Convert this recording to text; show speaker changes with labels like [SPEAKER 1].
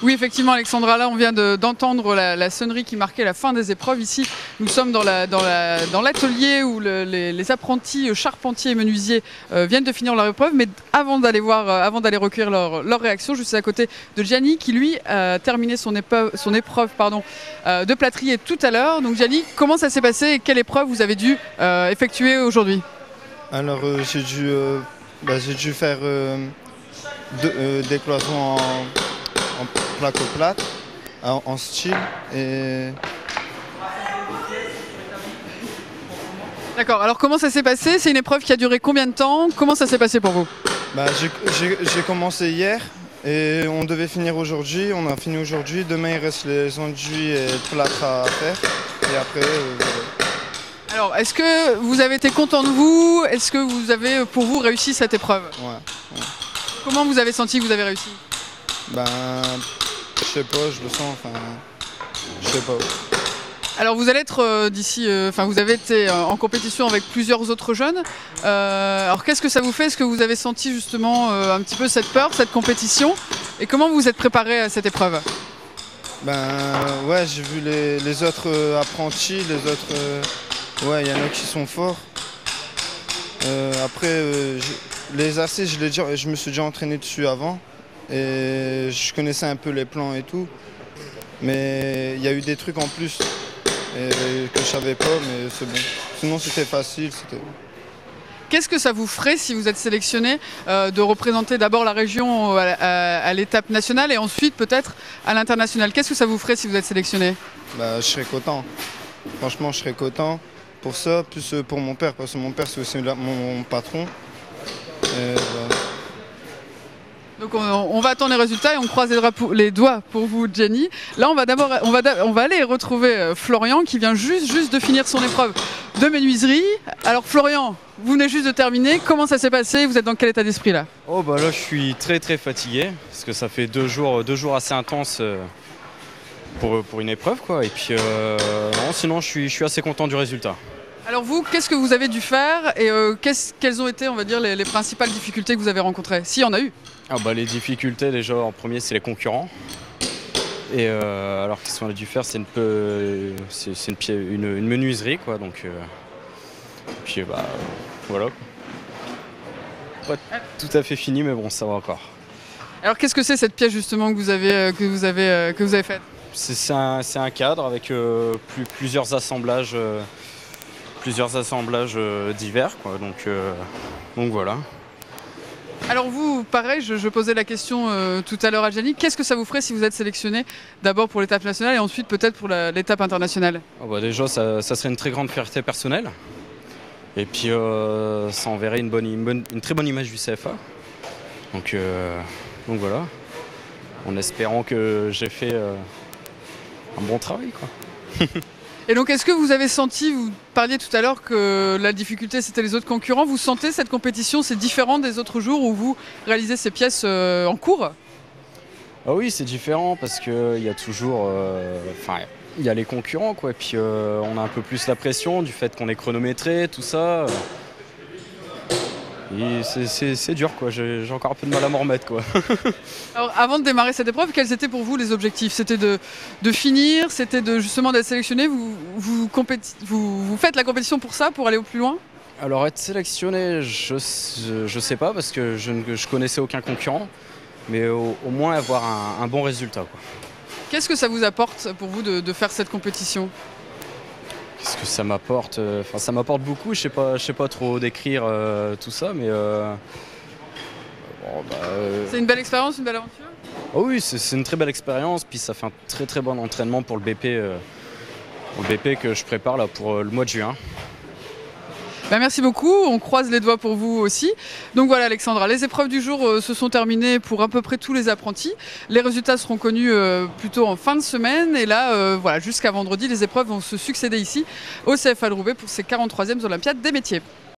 [SPEAKER 1] Oui, effectivement, Alexandra, là, on vient d'entendre la sonnerie qui marquait la fin des épreuves. Ici, nous sommes dans l'atelier où les apprentis charpentiers et menuisiers viennent de finir leur épreuve. Mais avant d'aller recueillir leur réaction, je suis à côté de Gianni qui, lui, a terminé son épreuve de plâtrier tout à l'heure. Donc, Gianni, comment ça s'est passé et quelle épreuve vous avez dû effectuer aujourd'hui?
[SPEAKER 2] Alors, j'ai dû faire des cloisons en placo-plâtre, en style. Et...
[SPEAKER 1] D'accord, alors comment ça s'est passé? C'est une épreuve qui a duré combien de temps? Comment ça s'est passé pour vous?
[SPEAKER 2] J'ai commencé hier et on devait finir aujourd'hui. On a fini aujourd'hui. Demain, il reste les enduits et le plâtre à faire. Et après, voilà.
[SPEAKER 1] Alors, est-ce que vous avez été content de vous? Est-ce que vous avez, pour vous, réussi cette épreuve?
[SPEAKER 2] Ouais.
[SPEAKER 1] Comment vous avez senti que vous avez réussi?
[SPEAKER 2] Je sais pas, je le sens, je sais pas.
[SPEAKER 1] Alors vous allez être vous avez été en compétition avec plusieurs autres jeunes. Alors qu'est-ce que ça vous fait? Est-ce que vous avez senti justement un petit peu cette peur, cette compétition? Et comment vous vous êtes préparé à cette épreuve?
[SPEAKER 2] Ouais, j'ai vu les autres apprentis, ouais, il y en a qui sont forts. Après, les AC, je me suis déjà entraîné dessus avant. Et je connaissais un peu les plans et tout, mais il y a eu des trucs en plus que je savais pas, mais c'est bon. Sinon c'était facile.
[SPEAKER 1] Qu'est-ce que ça vous ferait si vous êtes sélectionné de représenter d'abord la région à l'étape nationale et ensuite peut-être à l'international? Qu'est-ce que ça vous ferait si vous êtes sélectionné?
[SPEAKER 2] Je serais content. Franchement, je serais content pour ça, plus pour mon père, parce que mon père c'est aussi mon patron. Et, voilà.
[SPEAKER 1] Donc on va attendre les résultats et on croise les doigts pour vous, Gianni. Là, on va aller retrouver Florian qui vient juste de finir son épreuve de menuiserie. Alors Florian, vous venez juste de terminer. Comment ça s'est passé? Vous êtes dans quel état d'esprit là?
[SPEAKER 3] Oh là, je suis très fatigué parce que ça fait deux jours assez intenses pour une épreuve quoi. Et puis non, sinon je suis assez content du résultat.
[SPEAKER 1] Alors vous, qu'est-ce que vous avez dû faire et quelles ont été, on va dire, les principales difficultés que vous avez rencontrées? S'il y en a eu.
[SPEAKER 3] Les difficultés déjà en premier c'est les concurrents. Et alors qu'est-ce qu'on a dû faire? C'est une menuiserie quoi. Donc puis voilà. Pas tout à fait fini mais bon ça va encore.
[SPEAKER 1] Alors qu'est-ce que c'est cette pièce justement que vous avez faite?
[SPEAKER 3] C'est un cadre avec plusieurs assemblages. Divers quoi, donc voilà.
[SPEAKER 1] Alors vous, pareil, je posais la question tout à l'heure à Gianni, qu'est-ce que ça vous ferait si vous êtes sélectionné d'abord pour l'étape nationale et ensuite peut-être pour l'étape internationale?
[SPEAKER 3] Déjà ça serait une très grande fierté personnelle et puis ça enverrait une très bonne image du CFA, donc voilà, en espérant que j'ai fait un bon travail quoi.
[SPEAKER 1] Et donc, est-ce que vous avez senti, vous parliez tout à l'heure que la difficulté c'était les autres concurrents, vous sentez cette compétition, c'est différent des autres jours où vous réalisez ces pièces en cours?
[SPEAKER 3] Ah oui, c'est différent parce qu'il y a toujours, il y a les concurrents quoi, et puis on a un peu plus la pression du fait qu'on est chronométré, tout ça. Et c'est dur quoi, j'ai encore un peu de mal à m'en remettre quoi.
[SPEAKER 1] Alors avant de démarrer cette épreuve, quels étaient pour vous les objectifs? C'était de finir, c'était justement d'être sélectionné, vous faites la compétition pour ça, pour aller au plus loin?
[SPEAKER 3] Alors être sélectionné, je sais pas parce que je connaissais aucun concurrent, mais au moins avoir un bon résultat quoi.
[SPEAKER 1] Qu'est-ce que ça vous apporte pour vous de faire cette compétition?
[SPEAKER 3] Qu'est-ce que ça m'apporte? Ça m'apporte beaucoup, je sais pas trop décrire tout ça, mais...
[SPEAKER 1] C'est une belle expérience, une belle aventure?
[SPEAKER 3] Oh oui, c'est une très belle expérience, puis ça fait un très bon entraînement pour le BP que je prépare là, pour le mois de juin.
[SPEAKER 1] Merci beaucoup, on croise les doigts pour vous aussi. Donc voilà Alexandra, les épreuves du jour se sont terminées pour à peu près tous les apprentis. Les résultats seront connus plutôt en fin de semaine et là voilà, jusqu'à vendredi les épreuves vont se succéder ici au CFA de Roubaix pour ces 43e Olympiades des métiers.